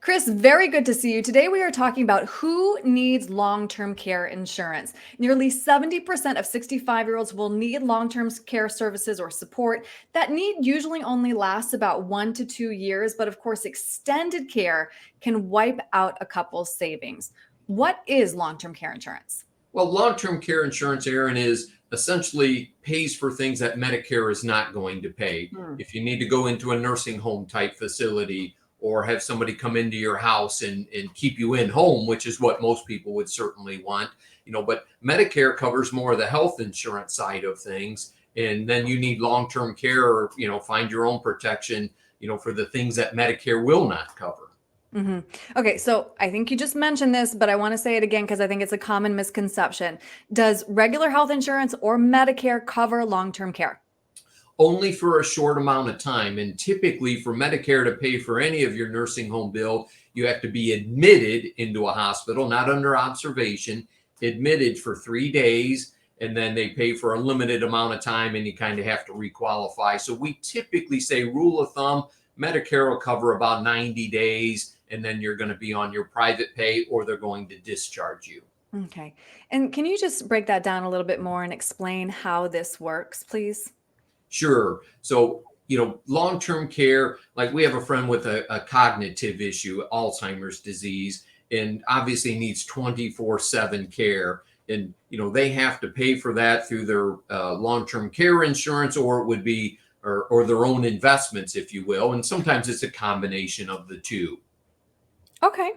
Chris, very good to see you. Today we are talking about who needs long-term care insurance. Nearly 70% of 65-year-olds will need long-term care services or support. That need usually only lasts about 1 to 2 years, but of course, extended care can wipe out a couple's savings. What is long-term care insurance? Well, long-term care insurance, Erin, is essentially pays for things that Medicare is not going to pay. Hmm. If you need to go into a nursing home type facility or have somebody come into your house and keep you in home, which is what most people would certainly want, but Medicare covers more of the health insurance side of things. And then you need long-term care or, find your own protection, for the things that Medicare will not cover. hmm Okay, so I think you just mentioned this, but I want to say it again because I think it's a common misconception. Does regular health insurance or Medicare cover long-term care? Only for a short amount of time. And typically, for Medicare to pay for any of your nursing home bill, you have to be admitted into a hospital, not under observation, admitted for 3 days. And then they pay for a limited amount of time and you kind of have to requalify. So we typically say, rule of thumb, Medicare will cover about 90 days, and then you're going to be on your private pay or they're going to discharge you. Okay. And can you just break that down a little bit more and explain how this works, please? Sure. So, long-term care, like we have a friend with a cognitive issue, Alzheimer's disease, and obviously needs 24/7 care. And, they have to pay for that through their long-term care insurance, or it would be, or their own investments, if you will. And sometimes it's a combination of the two. Okay.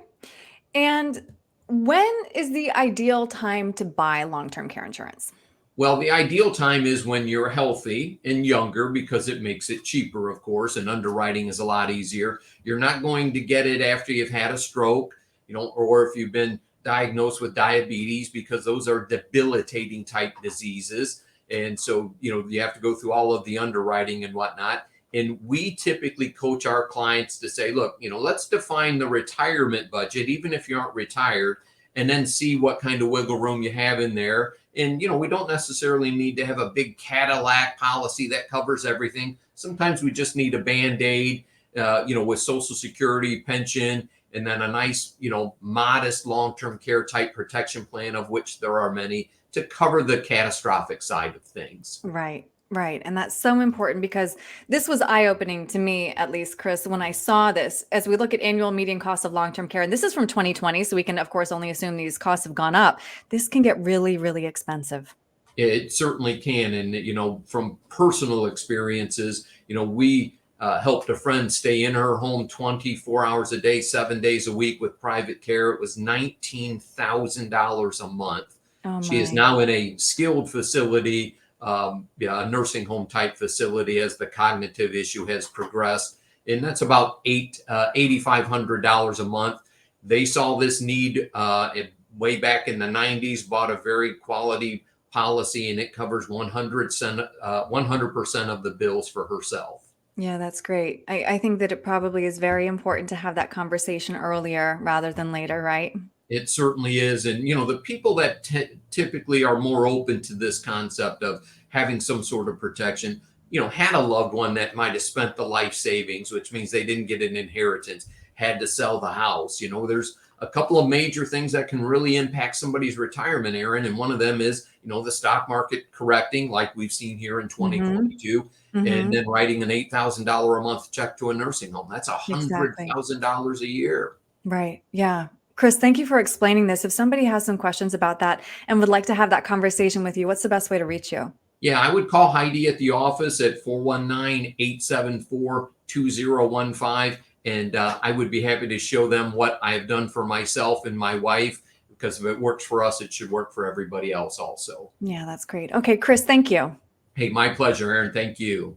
And when is the ideal time to buy long-term care insurance? Well, the ideal time is when you're healthy and younger because it makes it cheaper, of course, and underwriting is a lot easier. You're not going to get it after you've had a stroke, or if you've been diagnosed with diabetes, because those are debilitating type diseases. And so, you have to go through all of the underwriting and whatnot. And we typically coach our clients to say, look, let's define the retirement budget, even if you aren't retired, and then see what kind of wiggle room you have in there. And, we don't necessarily need to have a big Cadillac policy that covers everything. Sometimes we just need a Band-Aid, with Social Security, pension, and then a nice, modest long-term care type protection plan, of which there are many, to cover the catastrophic side of things. Right, right. And that's so important because this was eye-opening to me, at least, Chris, when I saw this. As we look at annual median costs of long-term care, and this is from 2020, so we can, of course, only assume these costs have gone up. This can get really, really expensive. It certainly can. And, from personal experiences, we helped a friend stay in her home 24 hours a day, 7 days a week with private care. It was $19,000 a month. Oh She is my. now in a skilled facility, a nursing home type facility, as the cognitive issue has progressed. And that's about $8,500 a month. They saw this need way back in the 90s, bought a very quality policy, and it covers 100% of the bills for herself. Yeah, that's great. I think that it probably is very important to have that conversation earlier rather than later, right? It certainly is. And, the people that typically are more open to this concept of having some sort of protection, had a loved one that might have spent the life savings, which means they didn't get an inheritance, had to sell the house. There's a couple of major things that can really impact somebody's retirement, Erin. And one of them is, the stock market correcting, like we've seen here in Mm-hmm. 2022, and Mm-hmm. then writing an $8,000 a month check to a nursing home. That's Exactly. $100,000 a year. Right. Yeah. Chris, thank you for explaining this. If somebody has some questions about that and would like to have that conversation with you, what's the best way to reach you? Yeah, I would call Heidi at the office at 419-874-2015. And I would be happy to show them what I have done for myself and my wife, because if it works for us, it should work for everybody else also. Yeah, that's great. Okay, Chris, thank you. Hey, my pleasure, Erin. Thank you.